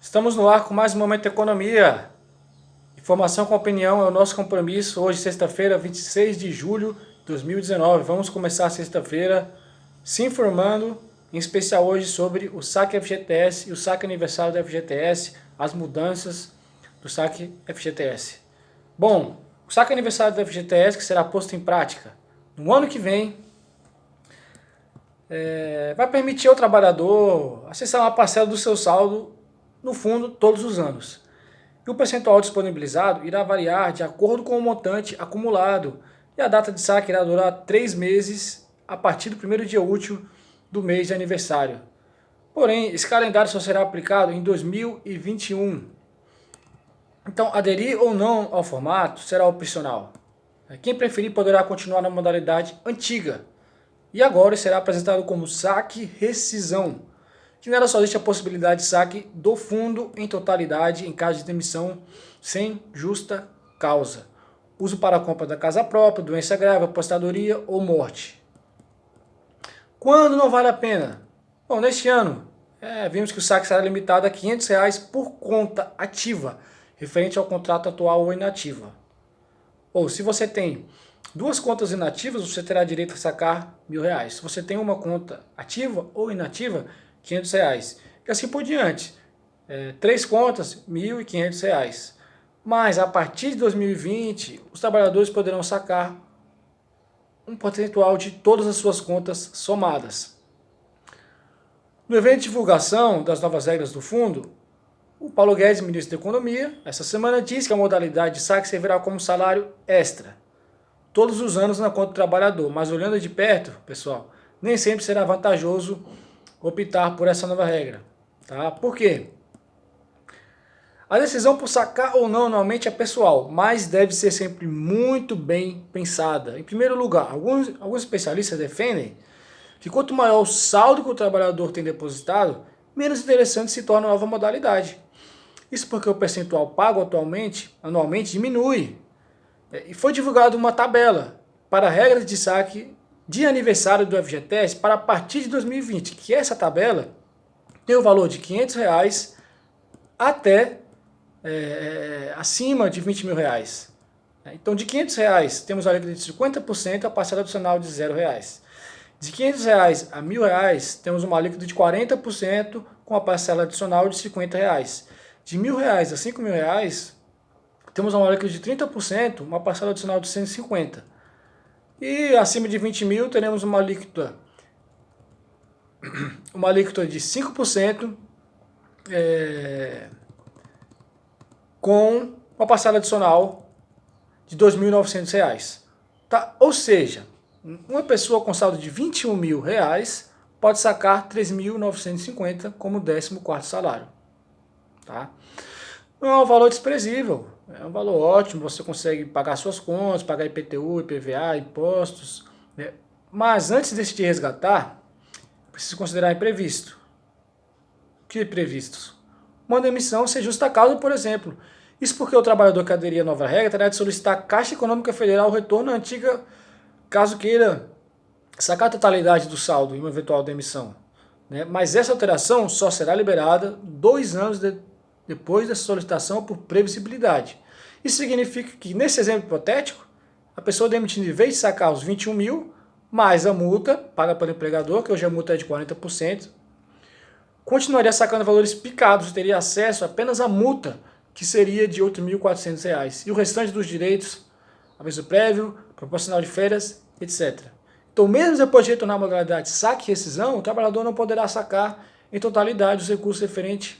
Estamos no ar com mais um Momento Economia. Informação com opinião é o nosso compromisso. Hoje, sexta-feira, 26 de julho de 2019. Vamos começar sexta-feira se informando, em especial hoje, sobre o saque FGTS e o saque aniversário do FGTS, as mudanças do saque FGTS. Bom, o saque aniversário do FGTS, que será posto em prática no ano que vem, vai permitir ao trabalhador acessar uma parcela do seu saldo no fundo todos os anos. E o percentual disponibilizado irá variar de acordo com o montante acumulado e a data de saque irá durar 3 meses a partir do primeiro dia útil do mês de aniversário. Porém, esse calendário só será aplicado em 2021. Então, aderir ou não ao formato será opcional. Quem preferir poderá continuar na modalidade antiga. E agora será apresentado como saque rescisão, que nela só existe a possibilidade de saque do fundo em totalidade em caso de demissão sem justa causa. Uso para a compra da casa própria, doença grave, apostadoria ou morte. Quando não vale a pena? Bom, neste ano, vimos que o saque será limitado a R$ 500 por conta ativa, referente ao contrato atual ou inativa. Ou se você tem duas contas inativas, você terá direito a sacar R$ 1.000. Se você tem uma conta ativa ou inativa, R$ 500. E assim por diante. 3 contas, R$ 1.500. Mas a partir de 2020, os trabalhadores poderão sacar um percentual de todas as suas contas somadas. No evento de divulgação das novas regras do fundo, o Paulo Guedes, ministro da Economia, essa semana disse que a modalidade de saque servirá como salário extra todos os anos na conta do trabalhador, mas olhando de perto, pessoal, nem sempre será vantajoso optar por essa nova regra. Tá? Por quê? A decisão por sacar ou não normalmente é pessoal, mas deve ser sempre muito bem pensada. Em primeiro lugar, alguns especialistas defendem que quanto maior o saldo que o trabalhador tem depositado, menos interessante se torna a nova modalidade. Isso porque o percentual pago anualmente diminui. E foi divulgada uma tabela para regras de saque de aniversário do FGTS para a partir de 2020, que essa tabela tem o valor de R$ 500 até acima de R$ 20.000. Então, de R$ 500 temos a alíquota de 50%, a parcela adicional de R$ 0. De R$ 500 a R$ 1.000 temos uma alíquota de 40% com a parcela adicional de R$ 50. De R$ 1.000 a R$ 5.000 temos uma alíquota de 30%, uma parcela adicional de 150. E acima de 20 mil teremos uma alíquota de 5%, com uma parcela adicional de R$ 2.900. Tá? Ou seja, uma pessoa com saldo de R$ 21.000 pode sacar R$ 3.950 como 14º salário. Tá? Não é um valor desprezível, é um valor ótimo, você consegue pagar suas contas, pagar IPTU, IPVA, impostos, né? Mas antes de decidir resgatar, precisa considerar imprevisto. O que é imprevisto? Uma demissão sem justa causa, por exemplo. Isso porque o trabalhador que aderir à nova regra terá de solicitar à Caixa Econômica Federal o retorno à antiga, caso queira sacar a totalidade do saldo em uma eventual demissão, né? Mas essa alteração só será liberada 2 anos depois dessa solicitação por previsibilidade. Isso significa que, nesse exemplo hipotético, a pessoa demitida, em vez de sacar os 21 mil, mais a multa paga pelo empregador, que hoje a multa é de 40%, continuaria sacando valores picados e teria acesso apenas à multa, que seria de R$ 8.400. E o restante dos direitos, aviso prévio, proporcional de férias, etc. Então, mesmo depois de retornar à modalidade saque e rescisão, o trabalhador não poderá sacar em totalidade os recursos referentes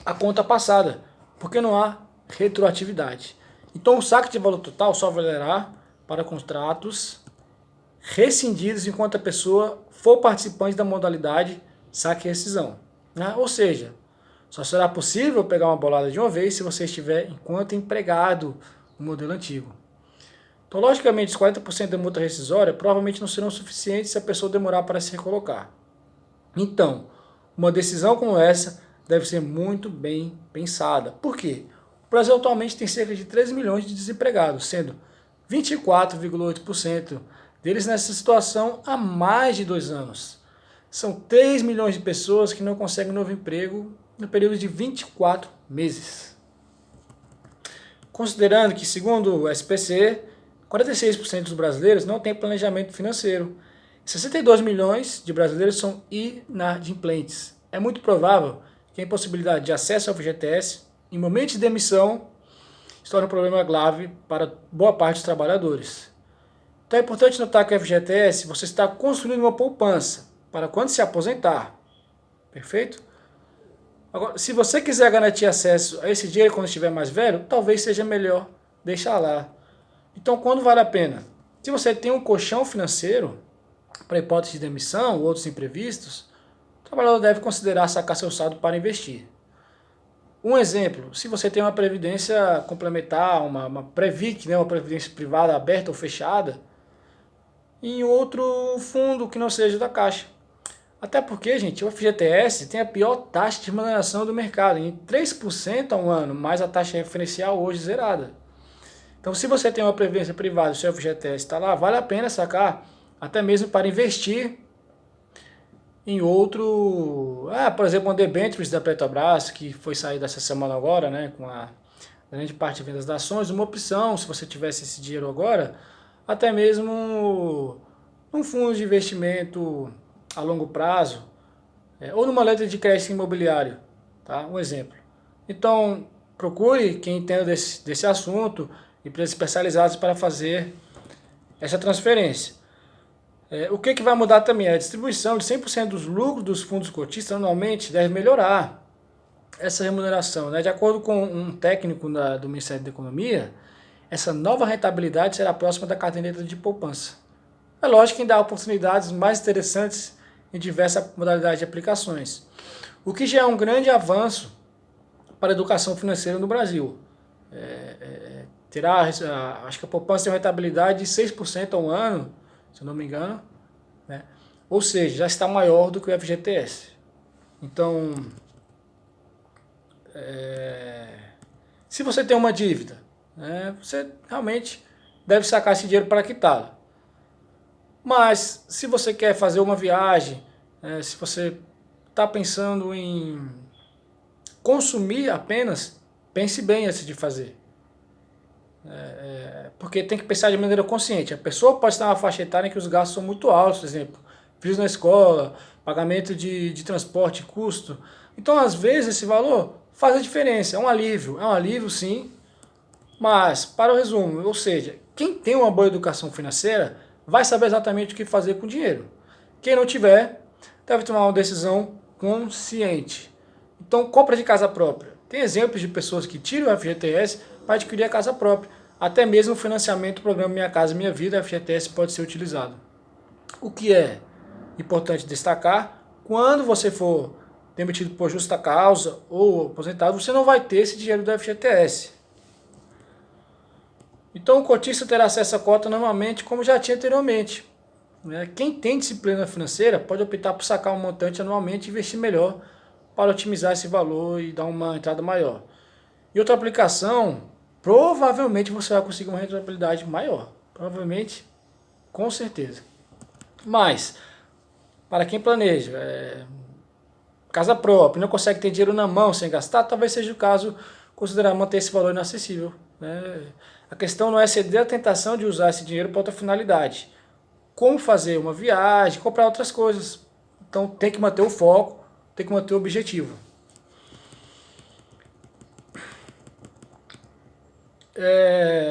à conta passada, porque não há retroatividade. Então, o saque de valor total só valerá para contratos rescindidos enquanto a pessoa for participante da modalidade saque e rescisão, né? Ou seja, só será possível pegar uma bolada de uma vez se você estiver enquanto empregado no modelo antigo. Então, logicamente, os 40% da multa rescisória provavelmente não serão suficientes se a pessoa demorar para se recolocar. Então, uma decisão como essa deve ser muito bem pensada. Por quê? O Brasil atualmente tem cerca de 13 milhões de desempregados, sendo 24,8% deles nessa situação há mais de 2 anos. São 3 milhões de pessoas que não conseguem um novo emprego no período de 24 meses. Considerando que, segundo o SPC, 46% dos brasileiros não têm planejamento financeiro. 62 milhões de brasileiros são inadimplentes. É muito provável que a impossibilidade de acesso ao FGTS, em momentos de demissão, se torne um problema grave para boa parte dos trabalhadores. Então é importante notar que o FGTS você está construindo uma poupança para quando se aposentar. Perfeito? Agora, se você quiser garantir acesso a esse dinheiro quando estiver mais velho, talvez seja melhor deixar lá. Então, quando vale a pena? Se você tem um colchão financeiro para hipótese de demissão ou outros imprevistos, o trabalhador deve considerar sacar seu saldo para investir. Um exemplo, se você tem uma previdência complementar, uma Previc, né, uma previdência privada aberta ou fechada, em outro fundo que não seja da Caixa. Até porque, gente, o FGTS tem a pior taxa de remuneração do mercado, em 3% ao ano, mais a taxa referencial hoje zerada. Então, se você tem uma previdência privada e o seu FGTS está lá, vale a pena sacar, até mesmo para investir em outro... por exemplo, uma debêntures da Petrobras, que foi sair dessa semana agora, né, com a grande parte de vendas das ações, uma opção, se você tivesse esse dinheiro agora, até mesmo um fundo de investimento a longo prazo, ou numa letra de crédito imobiliário, tá? Um exemplo. Então, procure quem entenda desse assunto, empresas especializadas para fazer essa transferência. O que vai mudar também? A distribuição de 100% dos lucros dos fundos cotistas anualmente deve melhorar essa remuneração, né? De acordo com um técnico do Ministério da Economia, essa nova rentabilidade será próxima da caderneta de poupança. É lógico que dá oportunidades mais interessantes em diversas modalidades de aplicações, o que já é um grande avanço para a educação financeira no Brasil. Acho que a poupança tem uma rentabilidade de 6% ao ano, se eu não me engano, né? Ou seja, já está maior do que o FGTS. Então, se você tem uma dívida, né, você realmente deve sacar esse dinheiro para quitá-la. Mas, se você quer fazer uma viagem, se você está pensando em consumir apenas, pense bem antes de fazer. Porque tem que pensar de maneira consciente. A pessoa pode estar numa faixa etária em que os gastos são muito altos, por exemplo, filhos na escola, pagamento de transporte, custo. Então, às vezes, esse valor faz a diferença. É um alívio sim, mas, para o resumo, ou seja, quem tem uma boa educação financeira vai saber exatamente o que fazer com o dinheiro. Quem não tiver, deve tomar uma decisão consciente. Então, compra de casa própria. Tem exemplos de pessoas que tiram o FGTS para adquirir a casa própria. Até mesmo o financiamento do programa Minha Casa Minha Vida, o FGTS pode ser utilizado. O que é importante destacar, quando você for demitido por justa causa ou aposentado, você não vai ter esse dinheiro do FGTS. Então o cotista terá acesso à cota normalmente como já tinha anteriormente. Quem tem disciplina financeira pode optar por sacar um montante anualmente e investir melhor para otimizar esse valor e dar uma entrada maior. E outra aplicação, provavelmente você vai conseguir uma rentabilidade maior. Provavelmente, com certeza. Mas, para quem planeja, casa própria, não consegue ter dinheiro na mão sem gastar, talvez seja o caso considerar manter esse valor inacessível, né? A questão não é ceder à tentação de usar esse dinheiro para outra finalidade. Como fazer uma viagem, comprar outras coisas. Então tem que manter o foco, tem que manter o objetivo.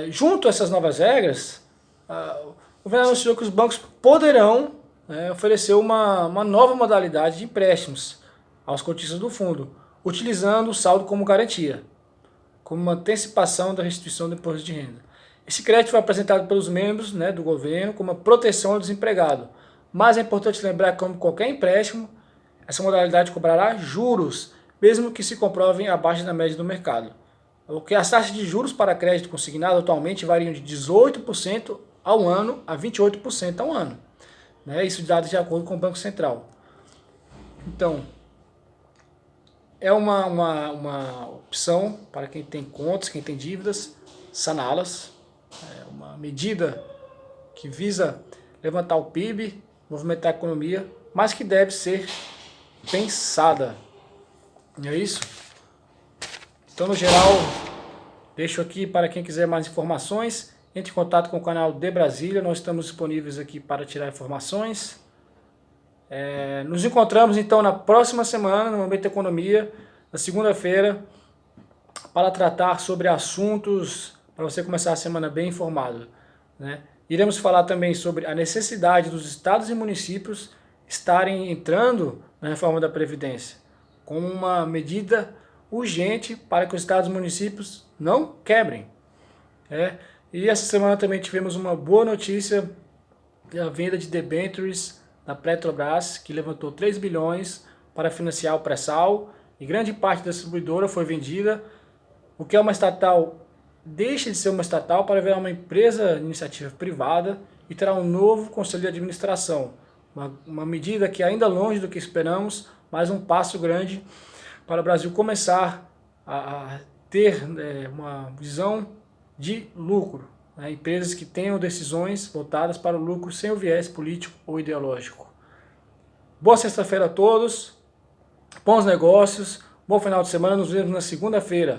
Junto a essas novas regras, o governo anunciou que os bancos poderão oferecer uma nova modalidade de empréstimos aos cotistas do fundo, utilizando o saldo como garantia, como uma antecipação da restituição do imposto de renda. Esse crédito foi apresentado pelos membros do governo como uma proteção ao desempregado, mas é importante lembrar que, como qualquer empréstimo, essa modalidade cobrará juros, mesmo que se comprovem abaixo da média do mercado. Porque as taxas de juros para crédito consignado atualmente variam de 18% ao ano a 28% ao ano. Isso dado de acordo com o Banco Central. Então, é uma opção para quem tem contas, quem tem dívidas, saná-las. É uma medida que visa levantar o PIB, movimentar a economia, mas que deve ser pensada. Não é isso? Então, no geral, deixo aqui para quem quiser mais informações, entre em contato com o canal de Brasília, nós estamos disponíveis aqui para tirar informações. Nos encontramos então na próxima semana, no Momento Economia, na segunda-feira, para tratar sobre assuntos, para você começar a semana bem informado, né? Iremos falar também sobre a necessidade dos estados e municípios estarem entrando na reforma da Previdência, como uma medida urgente para que os estados e municípios não quebrem. E essa semana também tivemos uma boa notícia da venda de debêntures da Petrobras, que levantou 3 bilhões para financiar o pré-sal, e grande parte da distribuidora foi vendida. O que é uma estatal deixa de ser uma estatal para virar uma empresa de iniciativa privada e terá um novo conselho de administração. Uma medida que é ainda longe do que esperamos, mas um passo grande para o Brasil começar a ter uma visão de lucro. Empresas que tenham decisões voltadas para o lucro sem o viés político ou ideológico. Boa sexta-feira a todos, bons negócios, bom final de semana, nos vemos na segunda-feira.